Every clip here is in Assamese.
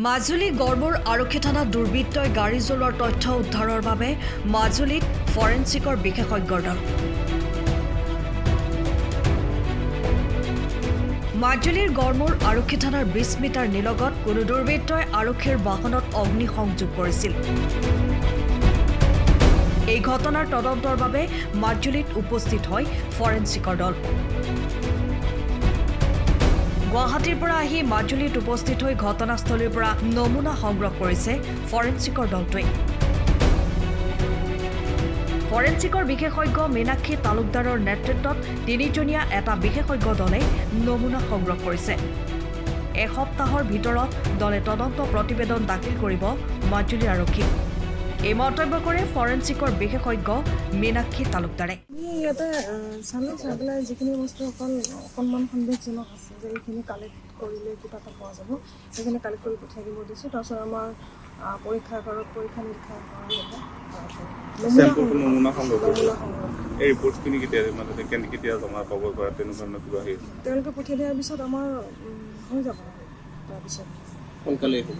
মাজুলী গড়মূৰ আৰক্ষী থানাত দুৰ্বৃত্তই গাড়ী জ্বলোৱাৰ তথ্য উদ্ধাৰৰ বাবে মাজুলীত ফৰেনচিকৰ বিশেষজ্ঞৰ দল। মাজুলীৰ গড়মূৰ আৰক্ষী থানাৰ 20 মিটাৰ নিলগত কোনো দুৰ্বৃত্তই আৰক্ষীৰ বাহনত অগ্নিসংযোগ কৰিছিল। এই ঘটনাৰ তদন্তৰ বাবে মাজুলীত উপস্থিত হয় ফৰেনচিকৰ দল। গুৱাহাটীৰ পৰা আহি মাজুলীত উপস্থিত হৈ ঘটনাস্থলীৰ পৰা নমুনা সংগ্ৰহ কৰিছে ফৰেনচিকৰ দলটোৱে। ফৰেনচিকৰ বিশেষজ্ঞ মীনাক্ষী তালুকদাৰৰ নেতৃত্বত 3জনীয়া এটা বিশেষজ্ঞ দলে নমুনা সংগ্ৰহ কৰিছে। এসপ্তাহৰ ভিতৰত দলে তদন্ত প্ৰতিবেদন দাখিল কৰিব মাজুলী আৰক্ষীক। এই মন্তব্য কৰে ফৰেনচিকৰ বিশেষজ্ঞ মীনাক্ষী তালুকদাৰে। ইয়াতে চাই পেলাই যিখিনি বস্তু অকণমান সন্দেহজনক আছে যে এইখিনি কালেক্ট কৰিলে কিবা এটা পোৱা যাব, সেইখিনি কালেক্ট কৰি পঠিয়াই দিব দিছোঁ। তাৰপিছত আমাৰ পৰীক্ষাগাৰত পৰীক্ষা নিৰীক্ষা কৰা হ'ব। তেওঁলোকে পঠিয়াই দিয়াৰ পিছত আমাৰ হৈ যাব। তাৰপিছত সোনকালে হ'ব,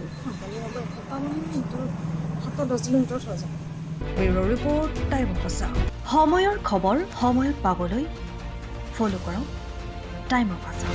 7-10 দিনৰ ভিতৰত হৈ যাব। ব্যুৰ' ৰিপৰ্ট, টাইম অফ আছা। সময়ৰ খবৰ সময়ত পাবলৈ ফ'ল' কৰক টাইম অফ আছা।